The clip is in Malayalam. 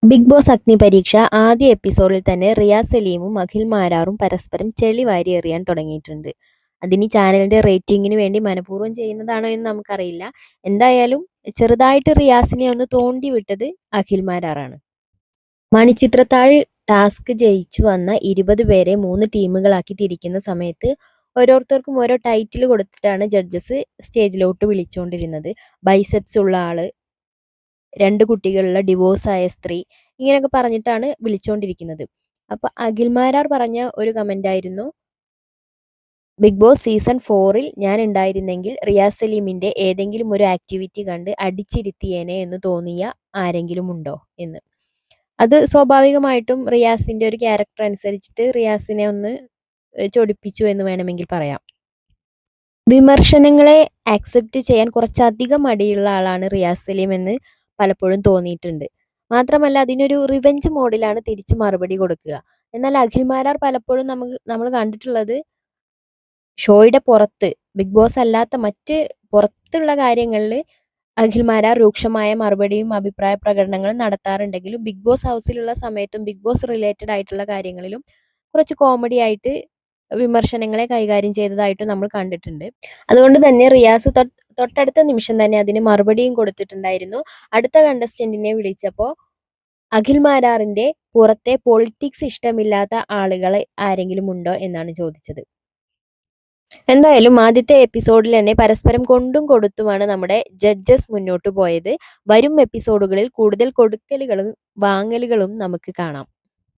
ബിഗ് ബോസ് അഗ്നി പരീക്ഷ ആദ്യ എപ്പിസോഡിൽ തന്നെ റിയാസ് സലീമും അഖിൽ മാരാറും പരസ്പരം ചെളി വാരി എറിയാൻ തുടങ്ങിയിട്ടുണ്ട്. അതിന് ചാനലിന്റെ റേറ്റിംഗിന് വേണ്ടി മനഃപൂർവ്വം ചെയ്യുന്നതാണോ എന്ന് നമുക്കറിയില്ല. എന്തായാലും ചെറുതായിട്ട് റിയാസിനെ ഒന്ന് തോണ്ടി വിട്ടത് അഖിൽ മാരാറാണ്. മണിച്ചിത്രത്താഴ് ടാസ്ക് ജയിച്ചു വന്ന 20 പേരെ 3 ടീമുകളാക്കി തിരിക്കുന്ന സമയത്ത് ഓരോരുത്തർക്കും ഓരോ ടൈറ്റിൽ കൊടുത്തിട്ടാണ് ജഡ്ജസ് സ്റ്റേജിലോട്ട് വിളിച്ചുകൊണ്ടിരുന്നത്. ബൈസെപ്സ് ഉള്ള ആള്, 2 കുട്ടികളുള്ള ഡിവോഴ്സായ സ്ത്രീ, ഇങ്ങനെയൊക്കെ പറഞ്ഞിട്ടാണ് വിളിച്ചുകൊണ്ടിരിക്കുന്നത്. അപ്പോൾ അഖിൽ മാരാർ പറഞ്ഞ ഒരു കമൻ്റ് ആയിരുന്നു, ബിഗ് ബോസ് സീസൺ 4ൽ ഞാൻ ഉണ്ടായിരുന്നെങ്കിൽ റിയാസ് സലീമിൻ്റെ ഏതെങ്കിലും ഒരു ആക്ടിവിറ്റി കണ്ട് അടിച്ചിരുത്തിയേനെ എന്ന് തോന്നിയ ആരെങ്കിലും ഉണ്ടോ എന്ന്. അത് സ്വാഭാവികമായിട്ടും റിയാസിൻ്റെ ഒരു ക്യാരക്ടർ അനുസരിച്ചിട്ട് റിയാസിനെ ഒന്ന് ചൊടിപ്പിച്ചു എന്ന് വേണമെങ്കിൽ പറയാം. വിമർശനങ്ങളെ ആക്സെപ്റ്റ് ചെയ്യാൻ കുറച്ചധികം മടിയുള്ള ആളാണ് റിയാസ് സലീം എന്ന് പലപ്പോഴും തോന്നിയിട്ടുണ്ട്. മാത്രമല്ല അതിനൊരു റിവെഞ്ച് മോഡിലാണ് തിരിച്ച് മറുപടി കൊടുക്കുക. എന്നാൽ അഖിൽ മാരാർ പലപ്പോഴും നമ്മൾ കണ്ടിട്ടുള്ളത് ഷോയുടെ പുറത്ത്, ബിഗ് ബോസ് അല്ലാത്ത മറ്റ് പുറത്തുള്ള കാര്യങ്ങളിൽ അഖിൽ മാരാർ രൂക്ഷമായ മറുപടിയും അഭിപ്രായ പ്രകടനങ്ങളും നടത്താറുണ്ടെങ്കിലും ബിഗ് ബോസ് ഹൗസിലുള്ള സമയത്തും ബിഗ് ബോസ് റിലേറ്റഡ് ആയിട്ടുള്ള കാര്യങ്ങളിലും കുറച്ച് കോമഡി ആയിട്ട് വിമർശനങ്ങളെ കൈകാര്യം ചെയ്തതായിട്ട് നമ്മൾ കണ്ടിട്ടുണ്ട്. അതുകൊണ്ട് തന്നെ റിയാസ് തൊട്ടടുത്ത നിമിഷം തന്നെ അതിന് മറുപടിയും കൊടുത്തിട്ടുണ്ടായിരുന്നു. അടുത്ത കണ്ടസ്റ്റന്റിനെ വിളിച്ചപ്പോൾ അഖിൽ മാരാറിന്റെ പുറത്തെ പൊളിറ്റിക്സ് ഇഷ്ടമില്ലാത്ത ആളുകൾ ആരെങ്കിലും ഉണ്ടോ എന്നാണ് ചോദിച്ചത്. എന്തായാലും ആദ്യത്തെ എപ്പിസോഡിൽ തന്നെ പരസ്പരം കൊണ്ടും കൊടുത്തുമാണ് നമ്മുടെ ജഡ്ജസ് മുന്നോട്ട് പോയത്. വരും എപ്പിസോഡുകളിൽ കൂടുതൽ കൊടുക്കലുകളും വാങ്ങലുകളും നമുക്ക് കാണാം.